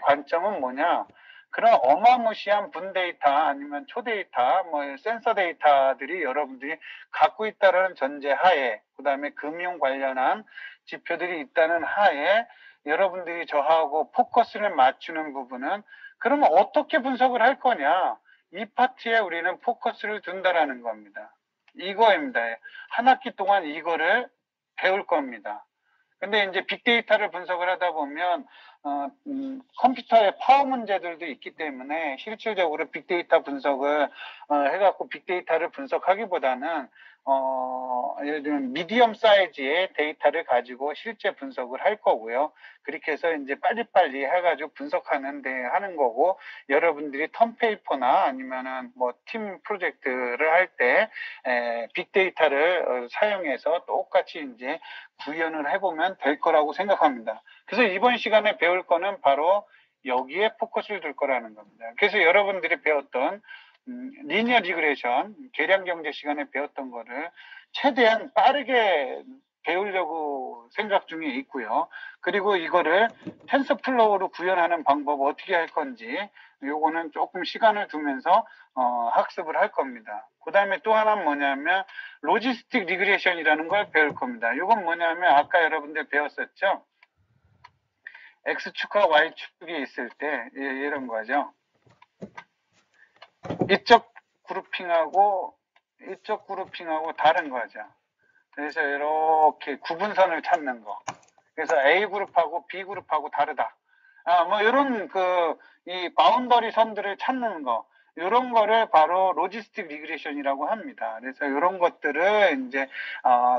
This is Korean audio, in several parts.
관점은 뭐냐? 그런 어마무시한 분데이터 아니면 초데이터, 센서 데이터들이 여러분들이 갖고 있다는 전제 하에, 그 다음에 금융 관련한 지표들이 있다는 하에 여러분들이 저하고 포커스를 맞추는 부분은 그러면 어떻게 분석을 할 거냐? 이 파트에 우리는 포커스를 둔다라는 겁니다. 이거입니다. 한 학기 동안 이거를 배울 겁니다. 근데 이제 빅데이터를 분석을 하다 보면 컴퓨터의 파워 문제들도 있기 때문에 실질적으로 빅데이터 분석을 해갖고 빅데이터를 분석하기보다는 예를 들면 미디엄 사이즈의 데이터를 가지고 실제 분석을 할 거고요. 그렇게 해서 이제 빨리빨리 해가지고 분석하는데 하는 거고, 여러분들이 텀페이퍼나 아니면은 팀 프로젝트를 할 때 빅데이터를 사용해서 똑같이 이제 구현을 해보면 될 거라고 생각합니다. 그래서 이번 시간에 배울 거는 바로 여기에 포커스를 둘 거라는 겁니다. 그래서 여러분들이 배웠던 리니어 리그레이션, 계량경제 시간에 배웠던 거를 최대한 빠르게 배우려고 생각 중에 있고요. 그리고 이거를 텐서플로우로 구현하는 방법 어떻게 할 건지 요거는 조금 시간을 두면서 학습을 할 겁니다. 그 다음에 또 하나는 뭐냐면 로지스틱 리그레이션이라는 걸 배울 겁니다. 이건 뭐냐면 아까 여러분들 배웠었죠? X축과 Y축이 있을 때 이런 거죠. 이쪽 그룹핑하고 이쪽 그룹핑하고 다른 거죠. 그래서 이렇게 구분선을 찾는 거. 그래서 A 그룹하고 B 그룹하고 다르다. 이런 이 바운더리 선들을 찾는 거. 이런 거를 바로 로지스틱 리그레이션이라고 합니다. 그래서 이런 것들을 이제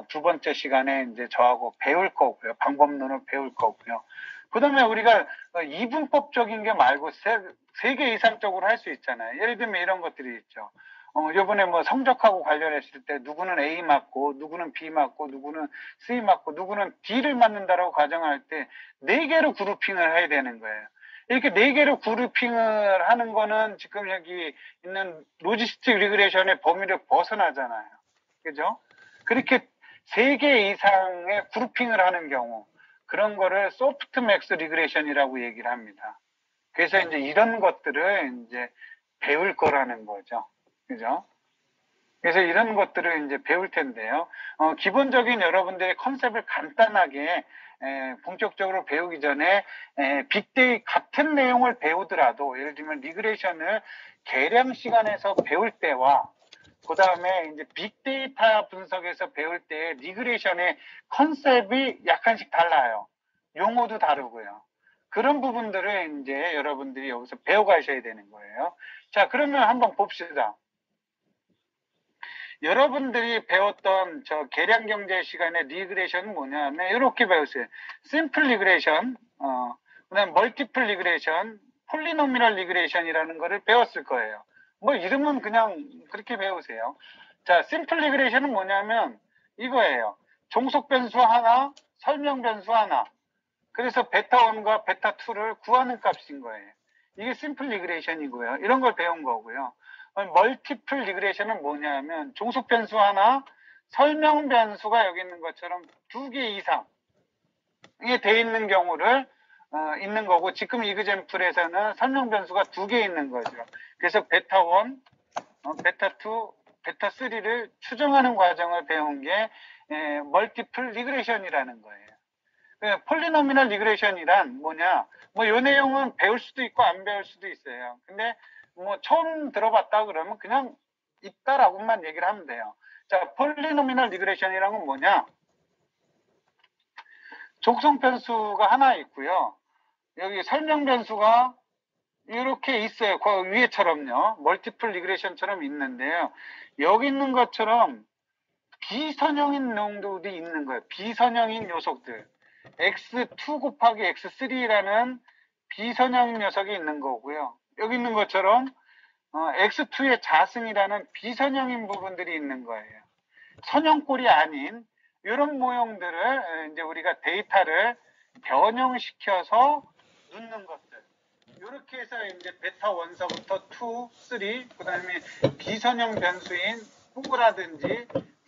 두 번째 시간에 이제 저하고 배울 거고요. 방법론을 배울 거고요. 그 다음에 우리가 이분법적인 게 말고 세 개 이상적으로 할 수 있잖아요. 예를 들면 이런 것들이 있죠. 요번에 성적하고 관련했을 때 누구는 A 맞고 누구는 B 맞고 누구는 C 맞고 누구는 D를 맞는다라고 가정할 때 4개로 그룹핑을 해야 되는 거예요. 이렇게 4개로 그룹핑을 하는 거는 지금 여기 있는 로지스틱 리그레이션의 범위를 벗어나잖아요. 그죠? 그렇게 3개 이상의 그룹핑을 하는 경우, 그런 거를 소프트맥스 리그레이션이라고 얘기를 합니다. 그래서 이제 이런 것들을 이제 배울 거라는 거죠. 그죠? 그래서 이런 것들을 이제 배울 텐데요. 기본적인 여러분들의 컨셉을 간단하게 본격적으로 배우기 전에 빅데이 같은 내용을 배우더라도 예를 들면 리그레이션을 계량 시간에서 배울 때와 그 다음에 이제 빅데이터 분석에서 배울 때 리그레이션의 컨셉이 약간씩 달라요. 용어도 다르고요. 그런 부분들을 이제 여러분들이 여기서 배워가셔야 되는 거예요. 자, 그러면 한번 봅시다. 여러분들이 배웠던 저 계량경제 시간에 리그레이션은 뭐냐면 이렇게 배웠어요. 심플 리그레이션, 그다음 멀티플 리그레이션, 폴리노미널 리그레이션이라는 거를 배웠을 거예요. 이름은 그냥 그렇게 배우세요. 자, 심플 리그레이션은 뭐냐면 이거예요. 종속 변수 하나, 설명 변수 하나. 그래서 베타1과 베타2를 구하는 값인 거예요. 이게 심플 리그레이션이고요. 이런 걸 배운 거고요. 멀티플 리그레이션은 뭐냐면 종속 변수 하나, 설명 변수가 여기 있는 것처럼 2개 이상이 돼 있는 경우를 있는 거고, 지금 이그젠플에서는 설명 변수가 2개 있는 거죠. 그래서 베타1, 베타2, 베타3를 추정하는 과정을 배운 게 멀티플 리그레이션이라는 거예요. 폴리노미널 리그레이션이란 뭐냐? 요 내용은 배울 수도 있고 안 배울 수도 있어요. 근데 처음 들어봤다 그러면 그냥 있다라고만 얘기를 하면 돼요. 자, 폴리노미널 리그레이션이란 건 뭐냐? 족속 변수가 하나 있고요. 여기 설명 변수가 이렇게 있어요. 그 위에처럼요. 멀티플 리그레이션처럼 있는데요. 여기 있는 것처럼 비선형인 내용들이 있는 거예요. 비선형인 녀석들. x2 곱하기 x3라는 비선형인 녀석이 있는 거고요. 여기 있는 것처럼 x2의 자승이라는 비선형인 부분들이 있는 거예요. 선형꼴이 아닌 이런 모형들을 이제 우리가 데이터를 변형시켜서 넣는 것들. 이렇게 해서 이제 베타 원서부터 2, 3, 그 다음에 비선형 변수인 4라든지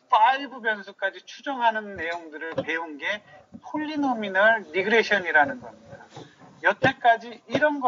5 변수까지 추정하는 내용들을 배운 게 폴리노미널 리그레이션이라는 겁니다. 여태까지 이런 것